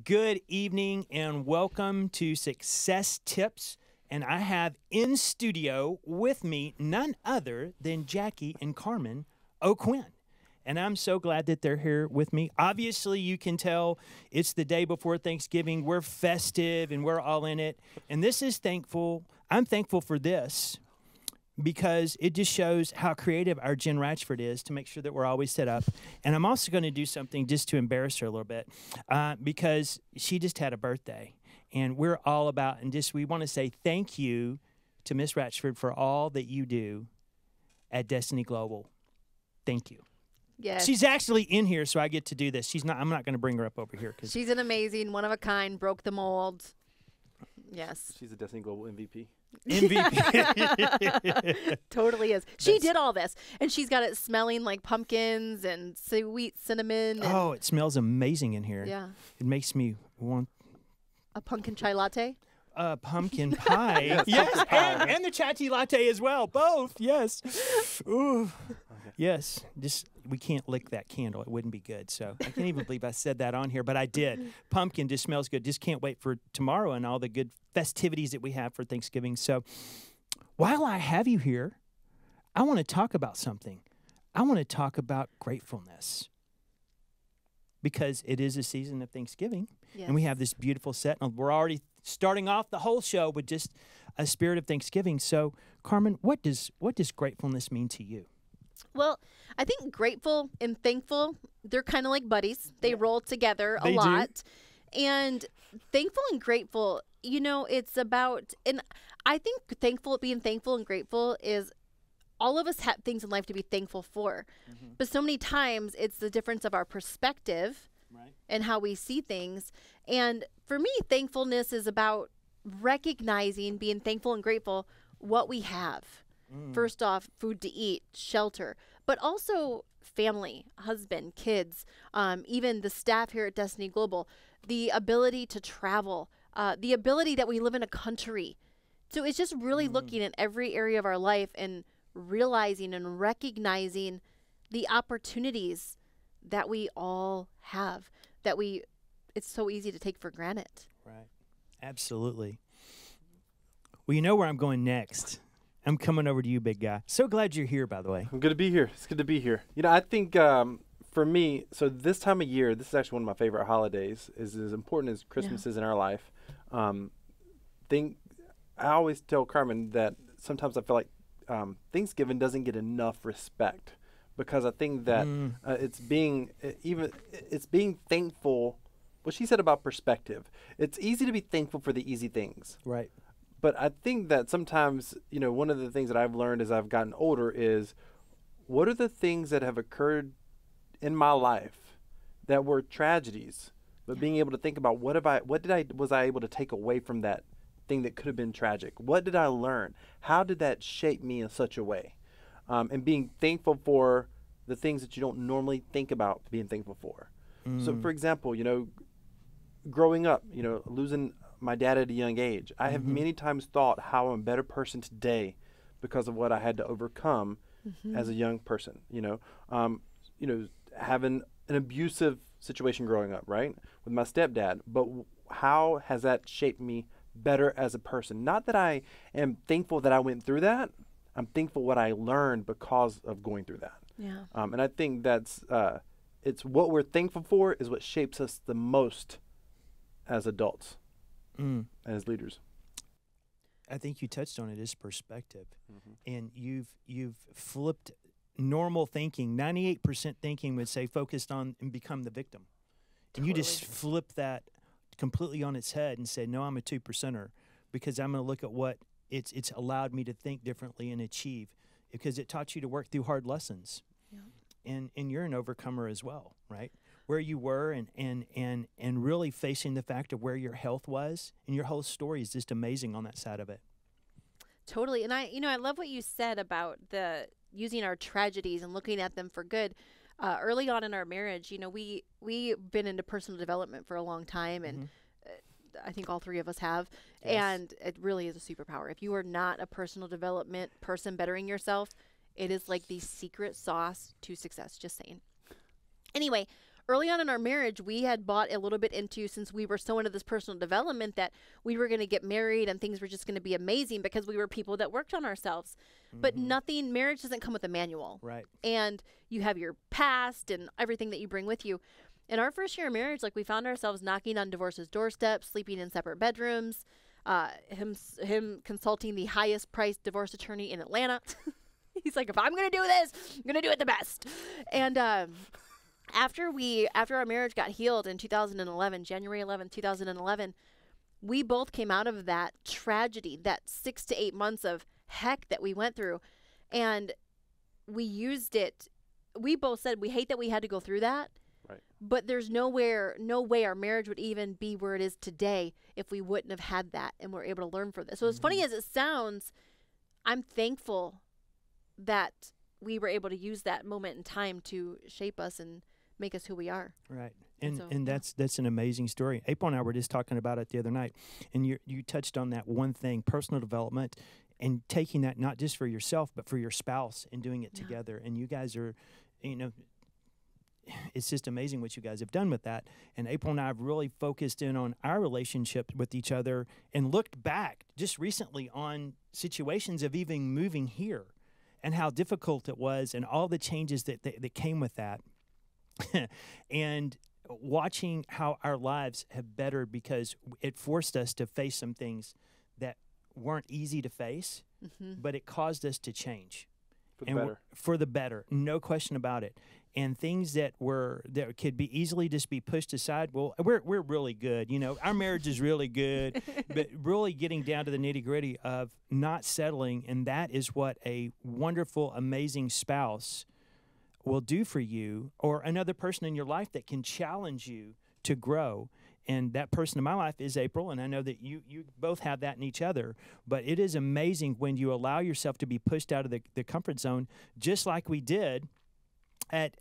Good evening and welcome to Success Tips. And I have in studio with me none other than Jackie and Carmen O'Quinn. And I'm so glad that they're here with me. Obviously, you can tell it's the day before Thanksgiving. We're festive and we're all in it. And this is thankful. I'm thankful for this because it just shows how creative our Jen Ratchford is to make sure that we're always set up. And I'm also going to do something just to embarrass her a little bit because she just had a birthday. And we're all about, and just we want to say thank you to Miss Ratchford for all that you do at Destiny Global. Thank you. Yes. She's actually in here, so I get to do this. She's not. I'm not going to bring her up over here. She's an amazing, one of a kind, broke the mold. Yes. She's a Destiny Global MVP. MVP. Totally is. She did all this, and she's got it smelling like pumpkins and sweet cinnamon. And Oh, it smells amazing in here. yeah. It makes me want A pumpkin chai latte. pumpkin pie. Yes, and the chai tea latte as well. Both. Yes. Ooh. Yes. Just we can't lick that candle. It wouldn't be good. So I can't even believe I said that on here, but I did. Pumpkin just smells good. Just can't wait for tomorrow and all the good festivities that we have for Thanksgiving. So while I have you here, I want to talk about something. I want to talk about gratefulness because it is a season of Thanksgiving. Yes. And we have this beautiful set. And we're already starting off the whole show with just a spirit of Thanksgiving. So, Carmen, what does gratefulness mean to you? Well, I think grateful and thankful, they're kind of like buddies. They roll together a They do. lot. And thankful and grateful, you know, it's about, and I think being thankful and grateful is all of us have things in life to be thankful for. But so many times it's the difference of our perspective Right. and how we see things. And for me, thankfulness is about recognizing, being thankful and grateful what we have. First off, food to eat, shelter, but also family, husband, kids, even the staff here at Destiny Global, the ability to travel, the ability that we live in a country. So it's just really looking at every area of our life and realizing and recognizing the opportunities that we all have, that it's so easy to take for granted. Right. Absolutely. Well, you know where I'm going next. I'm coming over to you, big guy. So glad you're here, by the way. I'm good to be here. It's good to be here. You know, I think for me, so this time of year, this is actually one of my favorite holidays. Is as important as Christmas is in our life. I always tell Carmen that sometimes I feel like Thanksgiving doesn't get enough respect because I think that it's being thankful. What she said about perspective. It's easy to be thankful for the easy things. Right. But I think that sometimes, you know, one of the things that I've learned as I've gotten older is what are the things that have occurred in my life that were tragedies, but being able to think about was I able to take away from that thing that could have been tragic? What did I learn? How did that shape me in such a way? And being thankful for the things that you don't normally think about being thankful for. So, for example, you know, growing up, you know, losing my dad at a young age, I have many times thought how I'm a better person today because of what I had to overcome as a young person. You know, having an abusive situation growing up, right, with my stepdad. But how has that shaped me better as a person? Not that I am thankful that I went through that. I'm thankful what I learned because of going through that. Yeah. And I think that's it's what we're thankful for is what shapes us the most as adults. And as leaders. I think you touched on it as perspective. And you've flipped normal thinking. 98% thinking would say focused on and become the victim. And you just flip that completely on its head and say, no, I'm a 2%er because I'm going to look at what it's allowed me to think differently and achieve because it taught you to work through hard lessons. Yeah. And you're an overcomer as well, right? Where you were and really facing the fact of where your health was, and your whole story is just amazing on that side of it. Totally. And I love what you said about using our tragedies and looking at them for good. Early on in our marriage, you know, we've been into personal development for a long time, and I think all three of us have. Yes. And it really is a superpower. If you are not a personal development person bettering yourself, it is like the secret sauce to success, just saying. Anyway, early on in our marriage, we had bought a little bit into, since we were so into this personal development, that we were going to get married and things were just going to be amazing because we were people that worked on ourselves. But marriage doesn't come with a manual. Right. And you have your past and everything that you bring with you. In our first year of marriage, like, we found ourselves knocking on divorce's doorstep, sleeping in separate bedrooms, him consulting the highest priced divorce attorney in Atlanta. He's like, if I'm going to do this, I'm going to do it the best. And after our marriage got healed in 2011, January 11th, 2011, we both came out of that tragedy, that 6 to 8 months of heck that we went through. And we used it. We both said we hate that we had to go through that. Right. But there's no way our marriage would even be where it is today if we wouldn't have had that and we're able to learn from this. So as funny as it sounds, I'm thankful that we were able to use that moment in time to shape us and make us who we are. Right. And That's an amazing story. April and I were just talking about it the other night, and you touched on that one thing, personal development, and taking that not just for yourself but for your spouse and doing it together. And you guys are, it's just amazing what you guys have done with that. And April and I have really focused in on our relationship with each other and looked back just recently on situations of even moving here and how difficult it was and all the changes that came with that. And watching how our lives have bettered because it forced us to face some things that weren't easy to face, but it caused us to change. For the better. For the better, no question about it. And things that could be easily just be pushed aside. Well, we're really good, Our marriage is really good, but really getting down to the nitty gritty of not settling, and that is what a wonderful, amazing spouse will do for you, or another person in your life that can challenge you to grow. And that person in my life is April, and I know that you both have that in each other. But it is amazing when you allow yourself to be pushed out of the comfort zone, just like we did at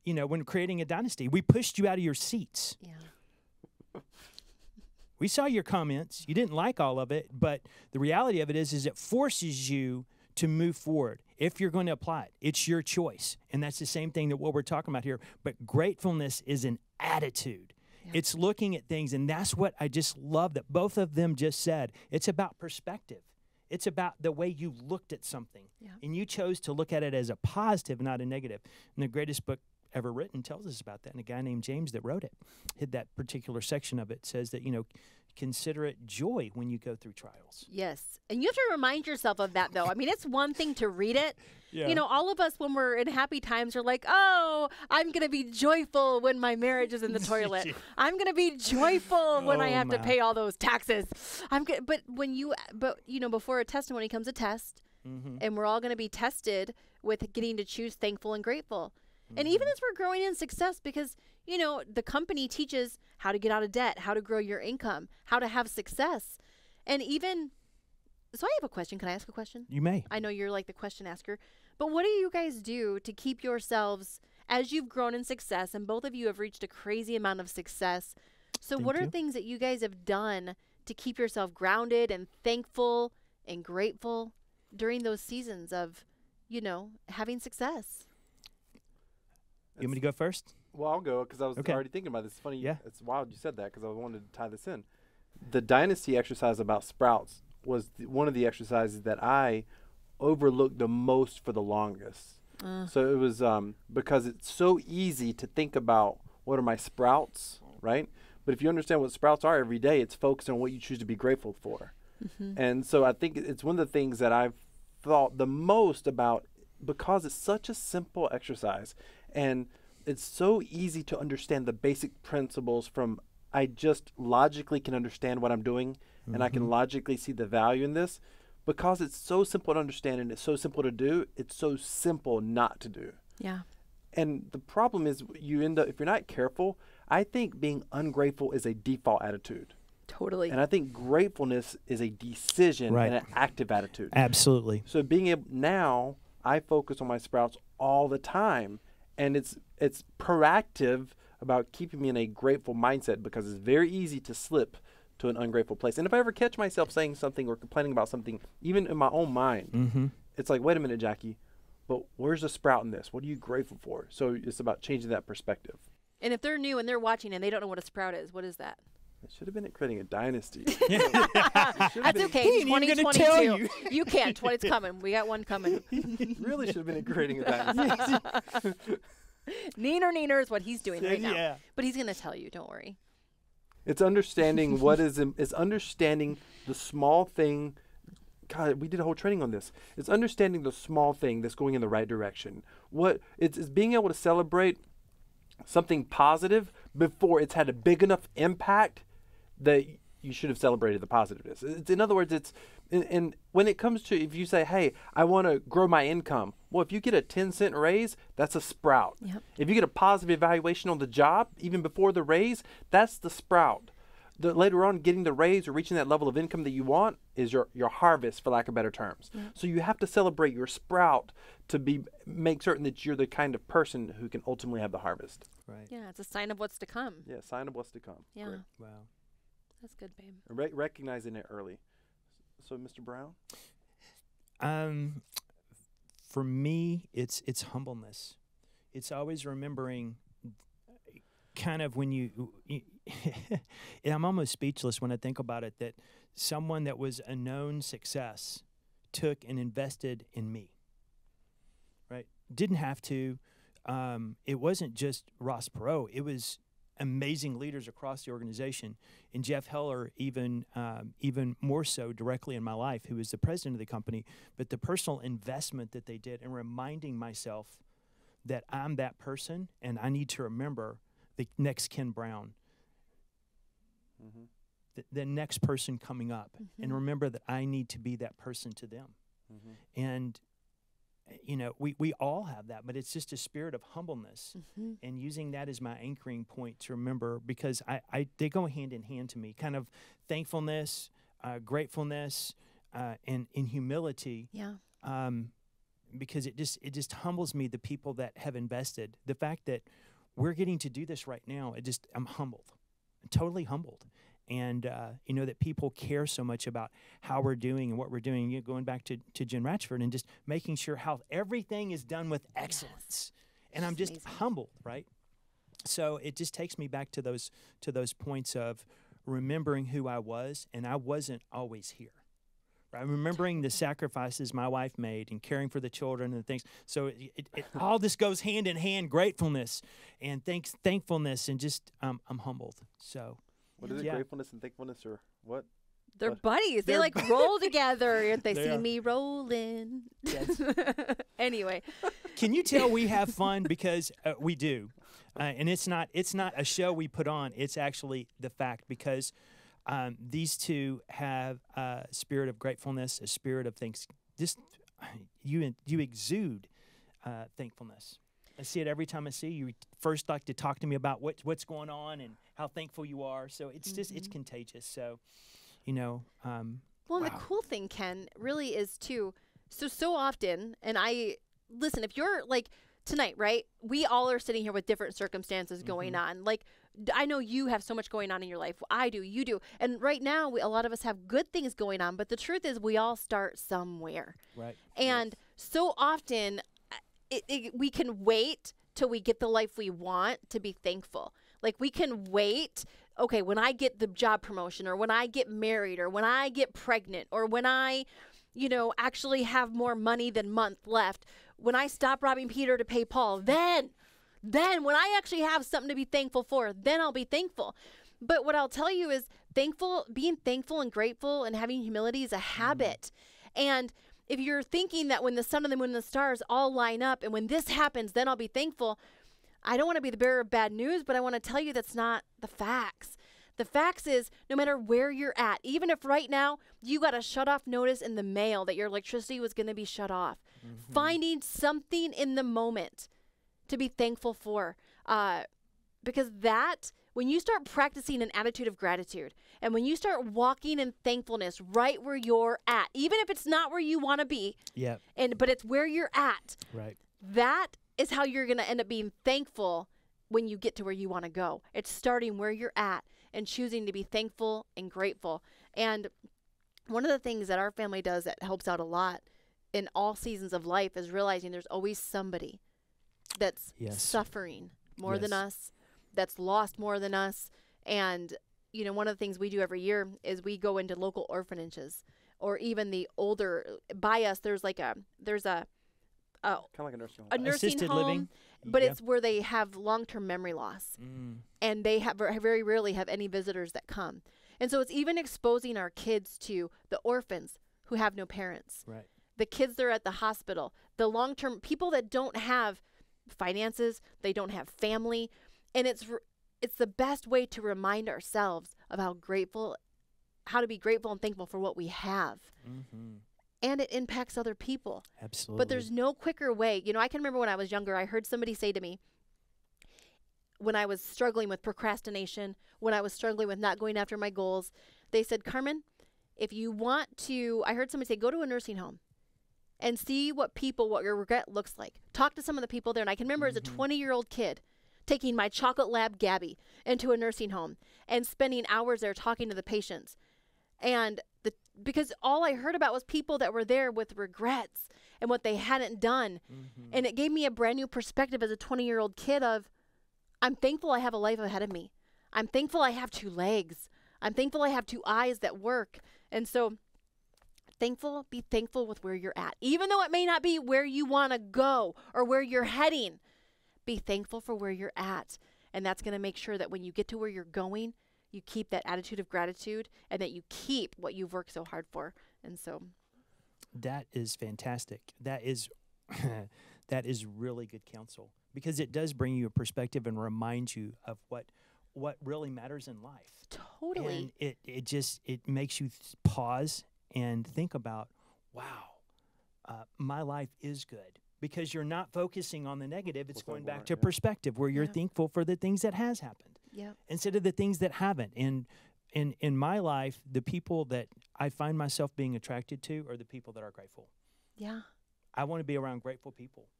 when creating a dynasty. We pushed you out of your seats. Yeah. We saw your comments. You didn't like all of it, but the reality of it is it forces you to move forward. If you're going to apply it, it's your choice. And that's the same thing that what we're talking about here. But gratefulness is an attitude. Yeah. It's looking at things, and that's what I just love that both of them just said. It's about perspective. It's about the way you looked at something. Yeah. And you chose to look at it as a positive, not a negative. And the greatest book ever written tells us about that. And a guy named James that wrote it, that particular section of it says that, consider it joy when you go through trials. Yes. And you have to remind yourself of that, though. I mean, it's one thing to read it. Yeah. All of us, when we're in happy times, are like, oh, I'm going to be joyful when my marriage is in the toilet. I'm going to be joyful when I have to pay all those taxes. Before a testimony comes a test, and we're all going to be tested with getting to choose thankful and grateful. And even as we're growing in success, because, the company teaches how to get out of debt, how to grow your income, how to have success. And so I have a question. Can I ask a question? You may. I know you're like the question asker. But what do you guys do to keep yourselves, as you've grown in success, and both of you have reached a crazy amount of success. So what are things that you guys have done to keep yourself grounded and thankful and grateful during those seasons of, having success? You want me to go first? Well, I'll go because I was already thinking about this. It's funny. Yeah. It's wild you said that because I wanted to tie this in. The dynasty exercise about sprouts was one of the exercises that I overlooked the most for the longest. So it was because it's so easy to think about what are my sprouts, right? But if you understand what sprouts are every day, it's focused on what you choose to be grateful for. And so I think it's one of the things that I've thought the most about because it's such a simple exercise and it's so easy to understand the basic principles from I just logically can understand what I'm doing and I can logically see the value in this. Because it's so simple to understand and it's so simple to do, it's so simple not to do. Yeah. And the problem is you end up, if you're not careful, I think being ungrateful is a default attitude. Totally. And I think gratefulness is a decision and an active attitude. Absolutely. So being able, now I focus on my sprouts all the time. And it's proactive about keeping me in a grateful mindset because it's very easy to slip to an ungrateful place. And if I ever catch myself saying something or complaining about something, even in my own mind, it's like, wait a minute, Jackie, but where's the sprout in this? What are you grateful for? So it's about changing that perspective. And if they're new and they're watching and they don't know what a sprout is, what is that? It should have been at creating a dynasty. That's okay. He ain't even gonna tell 2022. You can't. It's coming. We got one coming. Really should have been at creating a dynasty. Neener is what he's doing right now. Yeah. But he's going to tell you. Don't worry. It's understanding it's understanding the small thing. God, we did a whole training on this. It's understanding the small thing that's going in the right direction. It's being able to celebrate something positive before it's had a big enough impact that you should have celebrated the positiveness. In other words, and when it comes to, if you say, hey, I want to grow my income. Well, if you get a 10-cent raise, that's a sprout. Yep. If you get a positive evaluation on the job, even before the raise, that's the sprout. Later on, getting the raise or reaching that level of income that you want is your harvest, for lack of better terms. Yep. So you have to celebrate your sprout to make certain that you're the kind of person who can ultimately have the harvest. Right. Yeah, it's a sign of what's to come. Yeah, sign of what's to come. Yeah. Great. Wow. That's good, babe. Recognizing it early. So, Mr. Brown? For me, it's humbleness. It's always remembering kind of when you I'm almost speechless when I think about it, that someone that was a known success took and invested in me, right? Didn't have to. It wasn't just Ross Perot. It was amazing leaders across the organization, and Jeff Heller even more so directly in my life, who was the president of the company, but the personal investment that they did and reminding myself that I'm that person and I need to remember the next Ken Brown, the next person coming up, and remember that I need to be that person to them. And we all have that, but it's just a spirit of humbleness and using that as my anchoring point to remember, because they go hand in hand to me, kind of thankfulness, gratefulness, and in humility. Yeah. Because it just humbles me, the people that have invested. The fact that we're getting to do this right now, I'm humbled. I'm totally humbled. And, that people care so much about how we're doing and what we're doing. Going back to Jen Ratchford and just making sure how everything is done with excellence. Yes. And I'm just amazing. Humbled, right? So it just takes me back to those points of remembering who I was, and I wasn't always here. Right? Remembering the sacrifices my wife made and caring for the children and things. So it all this goes hand in hand, gratefulness and thankfulness, and just I'm humbled. So. What is it? Gratefulness and thankfulness, or what? They're buddies. They like roll together. They see are. me rolling. Yes. Anyway. Can you tell we have fun? Because we do. And it's not a show we put on. It's actually the fact, because these two have a spirit of gratefulness, a spirit of thanks. Just you exude thankfulness. I see it every time I see you. First like to talk to me about what's going on and how thankful you are. So it's just, it's contagious. So, well, and the cool thing, Ken, really is too, so often, and listen, if you're like tonight, right? We all are sitting here with different circumstances going on. Like, I know you have so much going on in your life. I do, you do. And right now, a lot of us have good things going on, but the truth is we all start somewhere. Right. And so often, we can wait till we get the life we want to be thankful. Like, we can wait, okay, when I get the job promotion, or when I get married, or when I get pregnant, or when I, actually have more money than month left, when I stop robbing Peter to pay Paul, then when I actually have something to be thankful for, then I'll be thankful. But what I'll tell you is being thankful and grateful and having humility is a habit. And if you're thinking that when the sun and the moon and the stars all line up and when this happens, then I'll be thankful, I don't want to be the bearer of bad news, but I want to tell you that's not the facts. The facts is, no matter where you're at, even if right now you got a shut-off notice in the mail that your electricity was going to be shut off, finding something in the moment to be thankful for. Because when you start practicing an attitude of gratitude, and when you start walking in thankfulness right where you're at, even if it's not where you want to be, but it's where you're at, right? That is how you're going to end up being thankful when you get to where you want to go. It's starting where you're at and choosing to be thankful and grateful. And one of the things that our family does that helps out a lot in all seasons of life is realizing there's always somebody that's suffering more than us, that's lost more than us. And, you know, one of the things we do every year is we go into local orphanages, or even the older, by us, there's a Kind of like a nursing home. a nursing Assisted home, living. but Yeah. it's where they have long-term memory loss. Mm. And they very rarely have any visitors that come. And so it's even exposing our kids to the orphans who have no parents, Right. the kids that are at the hospital, the long-term people that don't have finances, they don't have family. And it's the best way to remind ourselves of how to be grateful and thankful for what we have. Mm-hmm. And it impacts other people. Absolutely. But there's no quicker way. You know, I can remember when I was younger, I heard somebody say to me, when I was struggling with procrastination, when I was struggling with not going after my goals, they said, Carmen, if you want to, I heard somebody say, go to a nursing home and see what your regret looks like. Talk to some of the people there. And I can remember as a 20-year-old kid taking my chocolate lab Gabby into a nursing home and spending hours there talking to the patients. And because all I heard about was people that were there with regrets and what they hadn't done. Mm-hmm. And it gave me a brand new perspective as a 20-year-old kid of, I'm thankful I have a life ahead of me. I'm thankful I have 2 legs. I'm thankful I have 2 eyes that work. And so be thankful with where you're at. Even though it may not be where you want to go or where you're heading, be thankful for where you're at. And that's going to make sure that when you get to where you're going, you keep that attitude of gratitude and that you keep what you've worked so hard for. And so That is fantastic. That is that is really good counsel, because it does bring you a perspective and remind you of what really matters in life. totally. And it makes you pause and think about, wow, my life is good, because you're not focusing on the negative. It's What's going on back board, to yeah. perspective, where you're Yeah. thankful for the things that has happened Yeah. instead of the things that haven't. And in my life, the people that I find myself being attracted to are the people that are grateful. Yeah. I want to be around grateful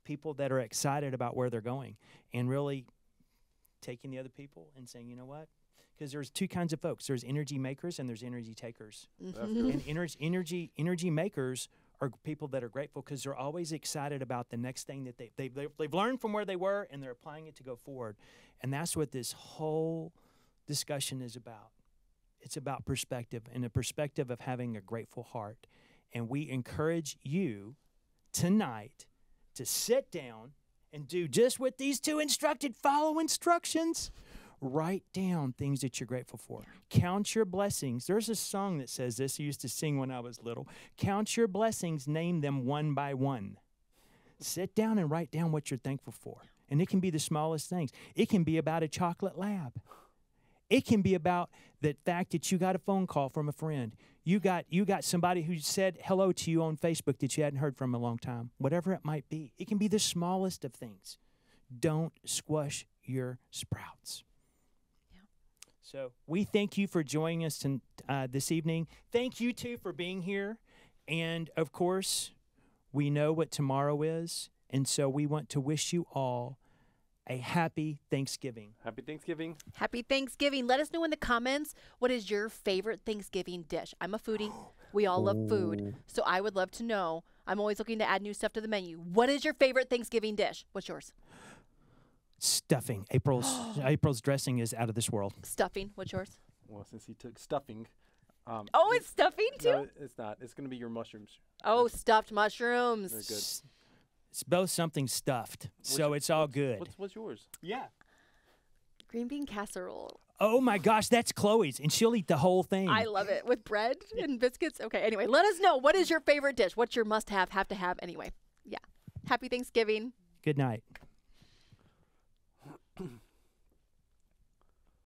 people that are excited about where they're going, and really taking the other people and saying, you know what? Because there's 2 kinds of folks. There's energy makers and there's energy takers. That's Mhm. good. And energy makers are people that are grateful because they're always excited about the next thing that they've learned from where they were, and they're applying it to go forward. And that's what this whole discussion is about. It's about perspective, and a perspective of having a grateful heart. And we encourage you tonight to sit down and do just what these 2 instructed. Follow instructions. Write down things that you're grateful for. Count your blessings. There's a song that says this. I used to sing when I was little. Count your blessings, name them one by one. Sit down and write down what you're thankful for. And it can be the smallest things. It can be about a chocolate lab. It can be about the fact that you got a phone call from a friend. You got somebody who said hello to you on Facebook that you hadn't heard from in a long time. Whatever it might be. It can be the smallest of things. Don't squash your sprouts. Yeah. So we thank you for joining us this evening. Thank you, too, for being here. And, of course, we know what tomorrow is. And so we want to wish you all a happy Thanksgiving. Happy Thanksgiving. Happy Thanksgiving. Let us know in the comments, what is your favorite Thanksgiving dish? I'm a foodie. We all love food. So I would love to know. I'm always looking to add new stuff to the menu. What is your favorite Thanksgiving dish? What's yours? Stuffing. April's dressing is out of this world. Stuffing. What's yours? Well, since he took stuffing. Oh, it's stuffing too? No, it's not. It's going to be your mushrooms. Oh, stuffed mushrooms. They're good. It's both something stuffed, so it's all good. What's yours? Yeah. Green bean casserole. Oh my gosh, that's Chloe's, and she'll eat the whole thing. I love it. With bread and biscuits. Okay, anyway, let us know. What is your favorite dish? What's your must-have, have to have? Anyway, yeah. Happy Thanksgiving. Good night.